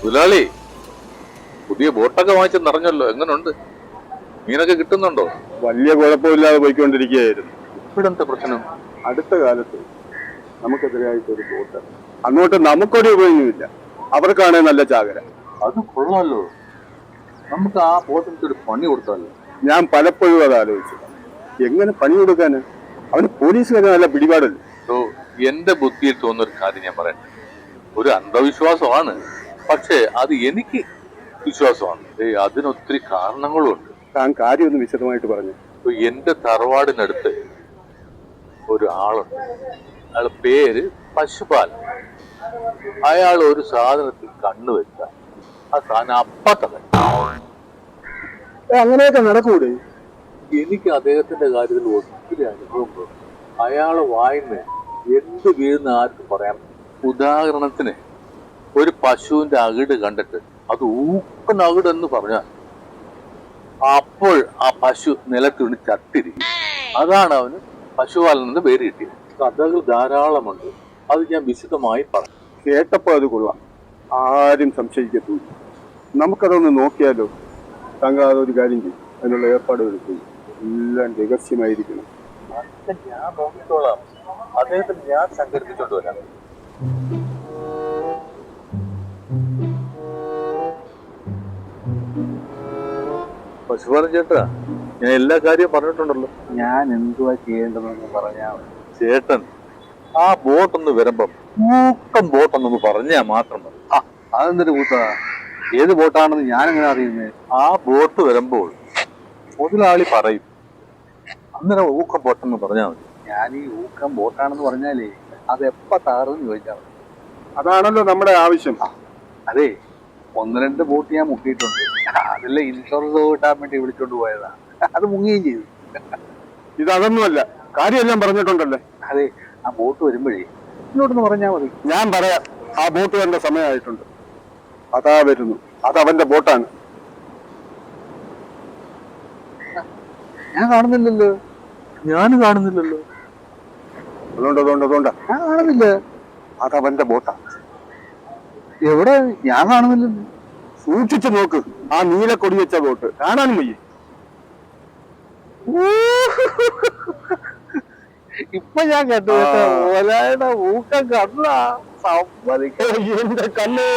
മുതലാളി, പുതിയ ബോട്ടൊക്കെ വാങ്ങിച്ച് നിറഞ്ഞല്ലോ, എങ്ങനുണ്ട്? മീനൊക്കെ കിട്ടുന്നുണ്ടോ? വലിയ കുഴപ്പമില്ലാതെ പോയിക്കൊണ്ടിരിക്കുകയായിരുന്നു. ഇവിടെന്താ പ്രശ്നം? അടുത്ത കാലത്ത് നമുക്കെതിരായിട്ട് ഒരു ബോട്ട്, അങ്ങോട്ട് നമുക്കൊരു ഉപയോഗമില്ല, അവർക്കാണ് നല്ല ചാകര. അത് കൊള്ളാലോ, നമുക്ക് ആ ബോട്ടിന് ഒരു പണി കൊടുത്താലോ? ഞാൻ പലപ്പോഴും അത് ആലോചിച്ചു, എങ്ങനെ പണി കൊടുക്കാന്? അവന് പോലീസുകാരെ നല്ല പിടിപാടല്ലേ. എന്റെ ബുദ്ധിയിൽ തോന്നുന്ന ഒരു കാര്യം ഞാൻ പറയട്ടെ. ഒരു അന്ധവിശ്വാസമാണ്, പക്ഷേ അത് എനിക്ക് വിശ്വാസമാണ്. അതിനൊത്തിരി കാരണങ്ങളും ഉണ്ട്. താൻ കാര്യം ഒന്ന് വിശദമായിട്ട് പറഞ്ഞു. എന്റെ തറവാടിനടുത്ത് ഒരു ആളുണ്ട്. അയാളുടെ പേര് പശുപാൽ. അയാൾ ഒരു സാധനത്തിൽ കണ്ണു വെച്ചാൽ ആ സാധനം അപ്പ തന്നെ. അങ്ങനെയൊക്കെ നടക്കൂടെ? എനിക്ക് അദ്ദേഹത്തിന്റെ കാര്യത്തിൽ ഒത്തിരി അനുഭവം തോന്നി. അയാളെ വായിന്ന് എന്ത് വീഴുന്ന ആർക്കും പറയാം. ഉദാഹരണത്തിന്, ഒരു പശുവിന്റെ അകിട് കണ്ടിട്ട് അത് ഊക്കൻ അകിടെന്ന് പറഞ്ഞാൽ അപ്പോൾ ആ പശു നിലത്തുണി ചത്തിരിക്കും. അതാണ് അവന് പശുപാലൻ എന്ന് പേര് കിട്ടിയത്. കഥകൾ ധാരാളമുണ്ട്, അത് ഞാൻ വിശദമായി പറഞ്ഞു. കേട്ടപ്പോ അത് കൊള്ളാം, ആരും സംശയിക്കത്തില്ല. നമുക്കതൊന്ന് നോക്കിയാലോ? താങ്കൾ അതൊരു കാര്യം ചെയ്യും, അതിനുള്ള ഏർപ്പാടുകൾ ചെയ്യും. എല്ലാം രഹസ്യമായിരിക്കണം. ഞാൻ നോക്കിക്കോളാം, അദ്ദേഹത്തിന് ഞാൻ സംഘടിപ്പിച്ചോണ്ട് വരാം. പശുപാലൻ ചേട്ടാ, ഞാൻ എല്ലാ കാര്യവും പറഞ്ഞിട്ടുണ്ടല്ലോ. ഞാൻ എന്തുവാ ചെയ്യേണ്ടതെന്ന് പറഞ്ഞാൽ ചേട്ടൻ ആ ബോട്ടൊന്ന് വരുമ്പം ഊക്കം ബോട്ടൊന്നൊന്ന് പറഞ്ഞാൽ മാത്രം മതി. അതെന്തൊരു കൂട്ടാ? ഏത് ബോട്ടാണെന്ന് ഞാനെങ്ങനെ അറിയുന്നത്? ആ ബോട്ട് വരുമ്പോൾ മുതലാളി പറയും, അന്നേരം ഊക്കം ബോട്ടെന്ന് പറഞ്ഞാൽ മതി. ഞാൻ ഈ ഊക്കം ബോട്ടാണെന്ന് പറഞ്ഞാലേ അത് എപ്പ താറെന്ന് ചോദിച്ചാൽ മതി. അതാണല്ലോ നമ്മുടെ ആവശ്യം. അതെ, 1-2 ബോട്ട് ഞാൻ മുക്കിയിട്ടുണ്ട്. അതിലെ ഇൻഷുറൻസ് കിട്ടാൻ വേണ്ടി വിളിച്ചോണ്ട് പോയതാ. അത് മുങ്ങുകയും ചെയ്തു. ഇതൊന്നുമല്ല, കാര്യമെല്ലാം പറഞ്ഞിട്ടുണ്ടല്ലേ? അതെ, ആ ബോട്ട് വരുമ്പോഴേ ഇങ്ങോട്ടൊന്ന് പറഞ്ഞാൽ മതി. ഞാൻ പറയാം. ആ ബോട്ട് വരേണ്ട സമയമായിട്ടുണ്ട്. അതാ വരുന്നു, അത് അവന്റെ ബോട്ടാണ്. ഞാൻ കാണുന്നില്ലല്ലോ. ഞാൻ കാണുന്നില്ലല്ലോ. അതുകൊണ്ട് ഞാൻ കാണുന്നില്ല. അത് അവന്റെ ബോട്ടാ. എവിടെ? ഞാൻ കാണുന്നില്ലല്ലോ. സൂക്ഷിച്ചു നോക്ക്, ആ നീല കൊടി വെച്ച ബോട്ട് കാണാനും വയ്യ. ഇപ്പൊ ഞാൻ കണ്ടു ഓലയുടെ ഊക്കം കണ്ണാ. സമ്മതിക്ക എന്റെ കണ്ണേ.